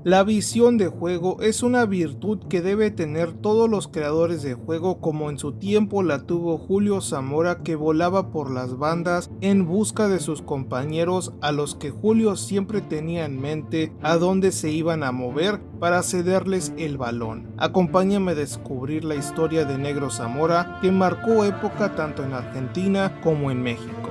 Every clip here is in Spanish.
La visión de juego es una virtud que debe tener todos los creadores de juego, como en su tiempo la tuvo Julio Zamora, que volaba por las bandas en busca de sus compañeros, a los que Julio siempre tenía en mente a dónde se iban a mover para cederles el balón. Acompáñame a descubrir la historia de Negro Zamora, que marcó época tanto en Argentina como en México.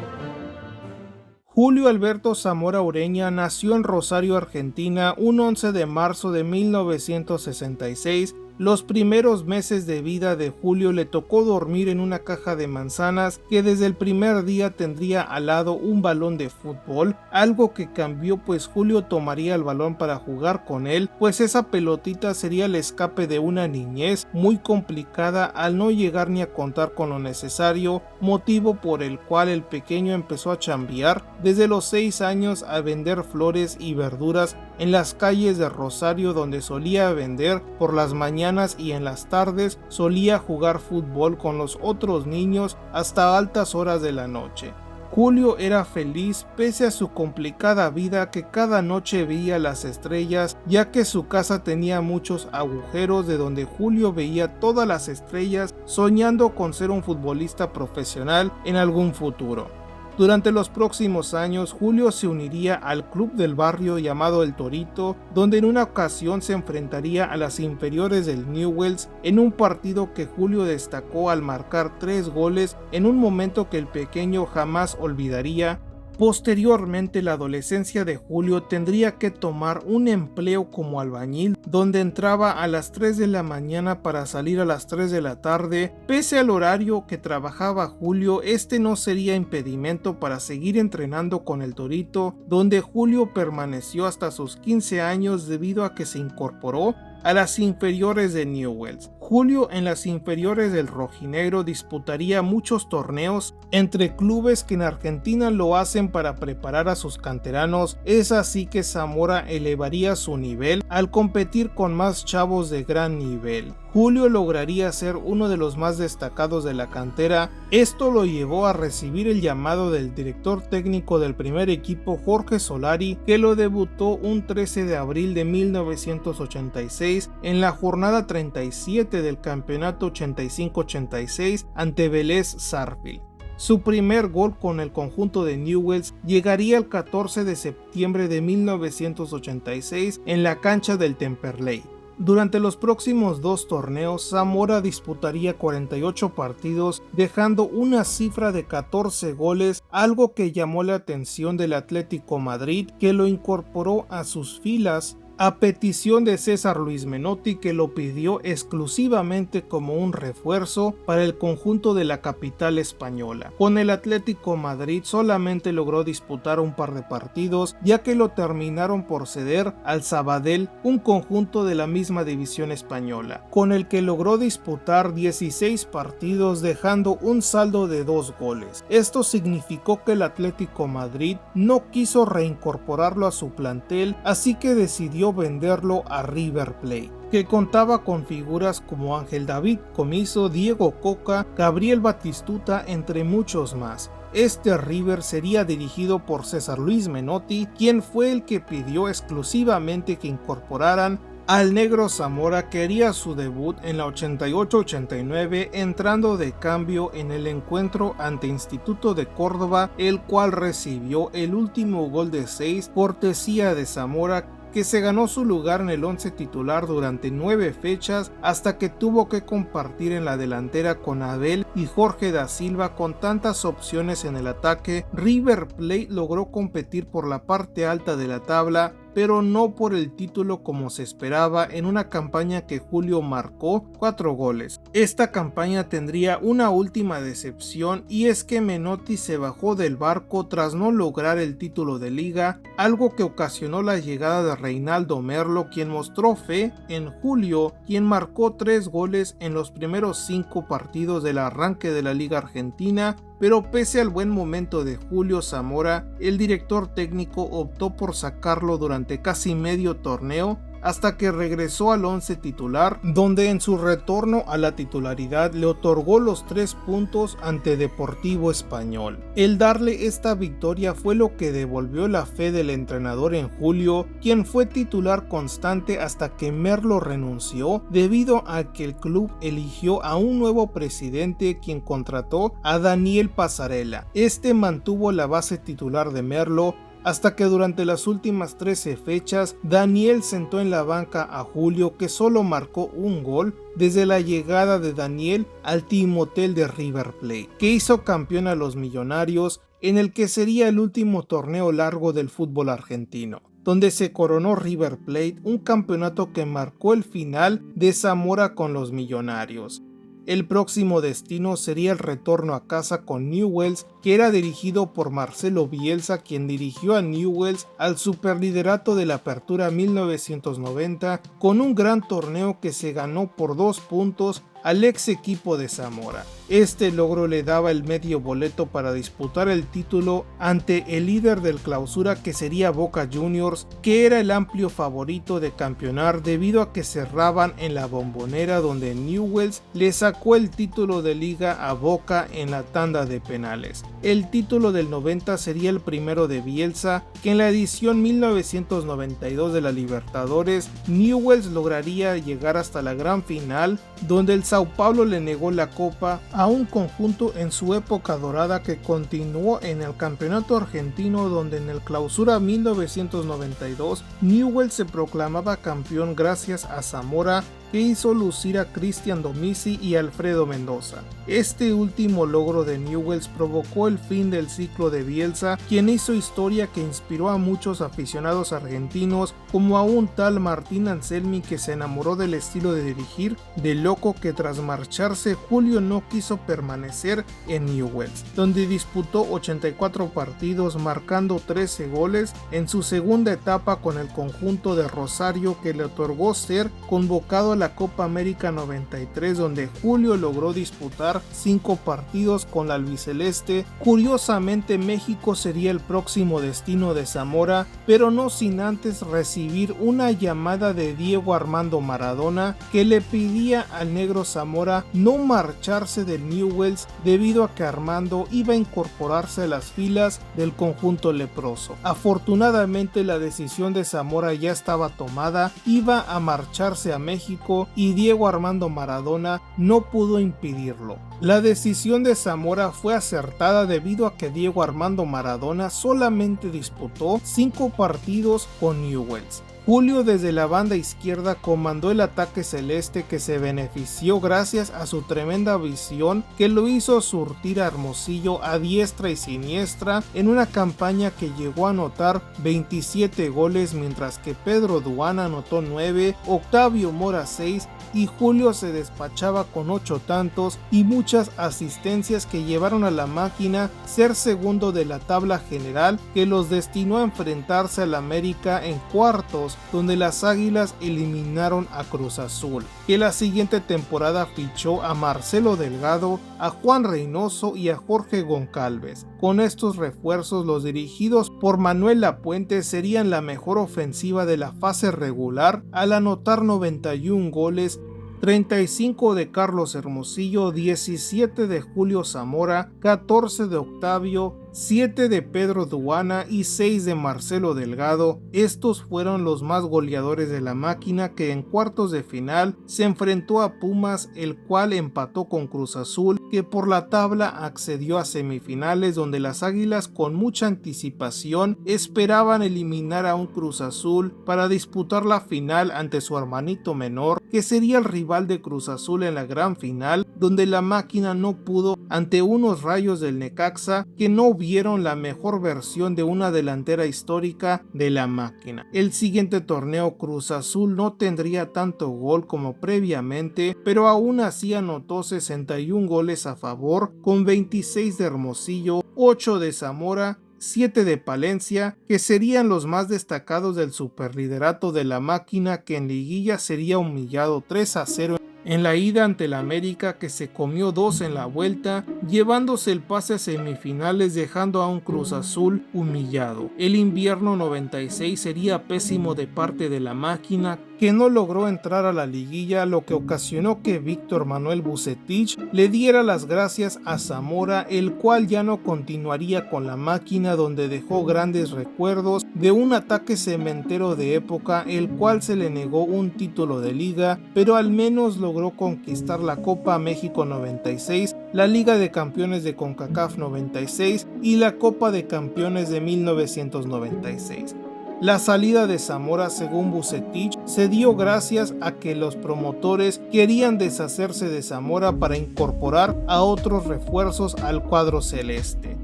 Julio Alberto Zamora Ureña nació en Rosario, Argentina, un 11 de marzo de 1966. Los primeros meses de vida de Julio le tocó dormir en una caja de manzanas, que desde el primer día tendría al lado un balón de fútbol, algo que cambió, pues Julio tomaría el balón para jugar con él, pues esa pelotita sería el escape de una niñez muy complicada al no llegar ni a contar con lo necesario, motivo por el cual el pequeño empezó a chambear desde los 6 años a vender flores y verduras en las calles de Rosario, donde solía vender por las mañanas, y en las tardes solía jugar fútbol con los otros niños hasta altas horas de la noche. Julio era feliz pese a su complicada vida, que cada noche veía las estrellas, ya que su casa tenía muchos agujeros de donde Julio veía todas las estrellas, soñando con ser un futbolista profesional en algún futuro. Durante los próximos años, Julio se uniría al club del barrio llamado El Torito, donde en una ocasión se enfrentaría a las inferiores del Newell's en un partido que Julio destacó al marcar 3 goles en un momento que el pequeño jamás olvidaría. Posteriormente, la adolescencia de Julio tendría que tomar un empleo como albañil, donde entraba a las 3 de la mañana para salir a las 3 de la tarde. Pese al horario que trabajaba Julio, este no sería impedimento para seguir entrenando con el Torito, donde Julio permaneció hasta sus 15 años debido a que se incorporó a las inferiores de Newell's. Julio en las inferiores del rojinegro disputaría muchos torneos entre clubes que en Argentina lo hacen para preparar a sus canteranos. Es así que Zamora elevaría su nivel al competir con más chavos de gran nivel. Julio lograría ser uno de los más destacados de la cantera. Esto lo llevó a recibir el llamado del director técnico del primer equipo, Jorge Solari, que lo debutó un 13 de abril de 1986 en la jornada 37 del campeonato 85-86 ante Vélez Sarsfield. Su primer gol con el conjunto de Newell's llegaría el 14 de septiembre de 1986 en la cancha del Temperley. Durante los próximos 2 torneos, Zamora disputaría 48 partidos, dejando una cifra de 14 goles, algo que llamó la atención del Atlético Madrid, que lo incorporó a sus filas a petición de César Luis Menotti, que lo pidió exclusivamente como un refuerzo para el conjunto de la capital española. Con el Atlético Madrid solamente logró disputar un par de partidos, ya que lo terminaron por ceder al Sabadell, un conjunto de la misma división española, con el que logró disputar 16 partidos, dejando un saldo de 2 goles. Esto significó que el Atlético Madrid no quiso reincorporarlo a su plantel, así que decidió venderlo a River Plate, que contaba con figuras como Ángel David Comiso, Diego Coca, Gabriel Batistuta, entre muchos más. Este River sería dirigido por César Luis Menotti, quien fue el que pidió exclusivamente que incorporaran al Negro Zamora, que haría su debut en la 88-89 entrando de cambio en el encuentro ante Instituto de Córdoba, el cual recibió el último gol de 6 cortesía de Zamora, que se ganó su lugar en el 11 titular durante 9 fechas, hasta que tuvo que compartir en la delantera con Abel y Jorge da Silva. Con tantas opciones en el ataque, River Plate logró competir por la parte alta de la tabla, pero no por el título como se esperaba, en una campaña que Julio marcó 4 goles. Esta campaña tendría una última decepción, y es que Menotti se bajó del barco tras no lograr el título de liga, algo que ocasionó la llegada de Reinaldo Merlo, quien mostró fe en Julio, quien marcó 3 goles en los primeros 5 partidos del arranque de la Liga Argentina. Pero pese al buen momento de Julio Zamora, el director técnico optó por sacarlo durante casi medio torneo, hasta que regresó al once titular, donde en su retorno a la titularidad le otorgó los 3 puntos ante Deportivo Español. El darle esta victoria fue lo que devolvió la fe del entrenador en julio, quien fue titular constante hasta que Merlo renunció debido a que el club eligió a un nuevo presidente, quien contrató a Daniel Passarella. Este mantuvo la base titular de Merlo hasta que durante las últimas 13 fechas Daniel sentó en la banca a Julio, que solo marcó un gol desde la llegada de Daniel al Team Hotel de River Plate, que hizo campeón a los Millonarios en el que sería el último torneo largo del fútbol argentino, donde se coronó River Plate, un campeonato que marcó el final de Zamora con los Millonarios. El próximo destino sería el retorno a casa con Newell's, que era dirigido por Marcelo Bielsa, quien dirigió a Newell's al superliderato de la Apertura 1990 con un gran torneo que se ganó por 2 puntos al ex equipo de Zamora. Este logro le daba el medio boleto para disputar el título ante el líder del clausura, que sería Boca Juniors, que era el amplio favorito de campeonar debido a que cerraban en la Bombonera, donde Newell's le sacó el título de liga a Boca en la tanda de penales. El título del 90 sería el primero de Bielsa, que en la edición 1992 de la Libertadores, Newell's lograría llegar hasta la gran final, donde el Sao Paulo le negó la copa a un conjunto en su época dorada que continuó en el campeonato argentino, donde en el clausura 1992 Newell's se proclamaba campeón gracias a Zamora, que hizo lucir a Cristian Domizzi y Alfredo Mendoza. Este último logro de Newell's provocó el fin del ciclo de Bielsa, quien hizo historia que inspiró a muchos aficionados argentinos, como a un tal Martín Anselmi, que se enamoró del estilo de dirigir de Loco, que tras marcharse Julio no quiso permanecer en Newell's, donde disputó 84 partidos marcando 13 goles en su segunda etapa con el conjunto de Rosario, que le otorgó ser convocado a la Copa América 93, donde Julio logró disputar 5 partidos con la albiceleste. Curiosamente, México sería el próximo destino de Zamora, pero no sin antes recibir una llamada de Diego Armando Maradona, que le pedía al negro Zamora no marcharse del Newell's debido a que Armando iba a incorporarse a las filas del conjunto leproso. Afortunadamente, la decisión de Zamora ya estaba tomada, iba a marcharse a México y Diego Armando Maradona no pudo impedirlo. La decisión de Zamora fue acertada debido a que Diego Armando Maradona solamente disputó 5 partidos con Newell's. Julio desde la banda izquierda comandó el ataque celeste, que se benefició gracias a su tremenda visión, que lo hizo surtir a Hermosillo a diestra y siniestra en una campaña que llegó a anotar 27 goles, mientras que Pedro Duana anotó 9, Octavio Mora 6 y Julio se despachaba con 8 tantos y muchas asistencias que llevaron a la máquina ser segundo de la tabla general, que los destinó a enfrentarse al América en cuartos, donde las Águilas eliminaron a Cruz Azul, que la siguiente temporada fichó a Marcelo Delgado, a Juan Reynoso y a Jorge Goncalves. Con estos refuerzos, los dirigidos por Manuel Lapuente serían la mejor ofensiva de la fase regular al anotar 91 goles, 35 de Carlos Hermosillo, 17 de Julio Zamora, 14 de Octavio, 7 de Pedro Duana y 6 de Marcelo Delgado. Estos fueron los más goleadores de la máquina, que en cuartos de final se enfrentó a Pumas, el cual empató con Cruz Azul, que por la tabla accedió a semifinales, donde las Águilas con mucha anticipación esperaban eliminar a un Cruz Azul para disputar la final ante su hermanito menor, que sería el rival de Cruz Azul en la gran final, donde la máquina no pudo ante unos Rayos del Necaxa que no vieron la mejor versión de una delantera histórica de la máquina. El siguiente torneo Cruz Azul no tendría tanto gol como previamente, pero aún así anotó 61 goles a favor, con 26 de Hermosillo, 8 de Zamora, 7 de Palencia, que serían los más destacados del superliderato de la máquina, que en liguilla sería humillado 3-0 en la ida ante el América, que se comió 2 en la vuelta, llevándose el pase a semifinales, dejando a un Cruz Azul humillado. El invierno 96 sería pésimo de parte de la máquina, que no logró entrar a la liguilla, lo que ocasionó que Víctor Manuel Vucetich le diera las gracias a Zamora, el cual ya no continuaría con la máquina, donde dejó grandes recuerdos de un ataque cementero de época, el cual se le negó un título de liga, pero al menos logró conquistar la Copa México 96, la Liga de Campeones de CONCACAF 96 y la Copa de Campeones de 1996. La salida de Zamora, según Vucetich, se dio gracias a que los promotores querían deshacerse de Zamora para incorporar a otros refuerzos al cuadro celeste.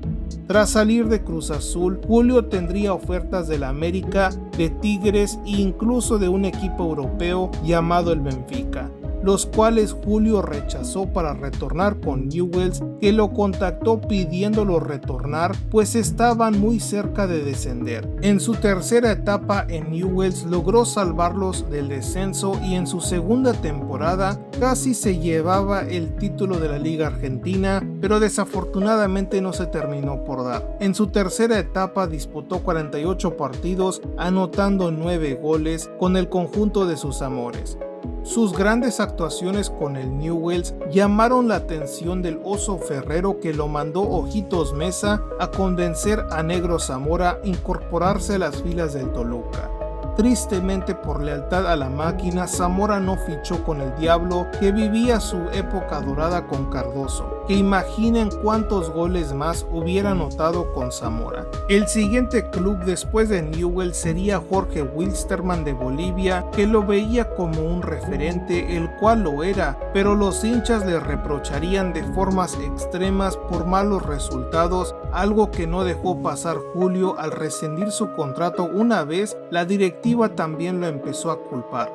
Tras salir de Cruz Azul, Julio tendría ofertas del América, de Tigres e incluso de un equipo europeo llamado el Benfica, los cuales Julio rechazó para retornar con Newell's, que lo contactó pidiéndolo retornar, pues estaban muy cerca de descender. En su tercera etapa en Newell's logró salvarlos del descenso y en su segunda temporada casi se llevaba el título de la Liga Argentina, pero desafortunadamente no se terminó por dar. En su tercera etapa disputó 48 partidos, anotando 9 goles con el conjunto de sus amores. Sus grandes actuaciones con el Newell's llamaron la atención del Oso Ferrero, que lo mandó Ojitos Meza a convencer a Negro Zamora a incorporarse a las filas del Toluca. Tristemente, por lealtad a la máquina, Zamora no fichó con el Diablo, que vivía su época dorada con Cardoso, que imaginen cuántos goles más hubiera anotado con Zamora. El siguiente club después de Newell's sería Jorge Wilstermann de Bolivia, que lo veía como un referente, el cual lo era, pero los hinchas le reprocharían de formas extremas por malos resultados, algo que no dejó pasar Julio. Al rescindir su contrato una vez, la directiva también lo empezó a culpar.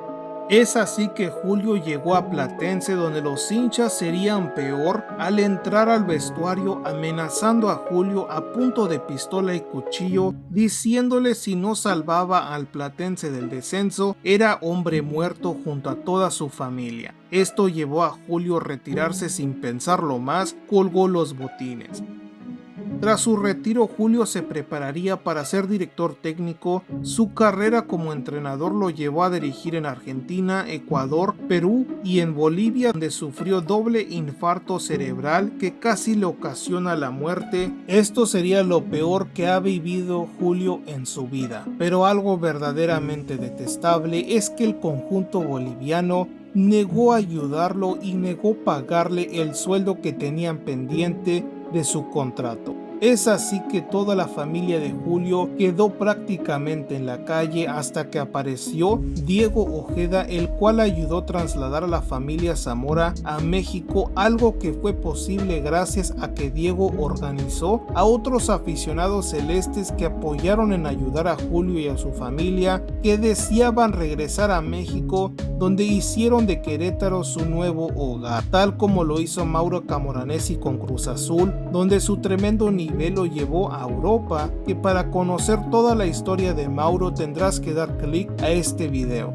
Es así que Julio llegó a Platense, donde los hinchas serían peor al entrar al vestuario amenazando a Julio a punto de pistola y cuchillo, diciéndole si no salvaba al Platense del descenso era hombre muerto junto a toda su familia. Esto llevó a Julio a retirarse sin pensarlo más, colgó los botines. Tras su retiro, Julio se prepararía para ser director técnico. Su carrera como entrenador lo llevó a dirigir en Argentina, Ecuador, Perú y en Bolivia, donde sufrió doble infarto cerebral que casi le ocasiona la muerte. Esto sería lo peor que ha vivido Julio en su vida. Pero algo verdaderamente detestable es que el conjunto boliviano negó ayudarlo y negó pagarle el sueldo que tenían pendiente de su contrato. Es así que toda la familia de Julio quedó prácticamente en la calle hasta que apareció Diego Ojeda, el cual ayudó a trasladar a la familia Zamora a México, algo que fue posible gracias a que Diego organizó a otros aficionados celestes que apoyaron en ayudar a Julio y a su familia, que deseaban regresar a México, donde hicieron de Querétaro su nuevo hogar, tal como lo hizo Mauro Camoranesi con Cruz Azul, donde su tremendo nivel lo llevó a Europa, que para conocer toda la historia de Mauro tendrás que dar clic a este video.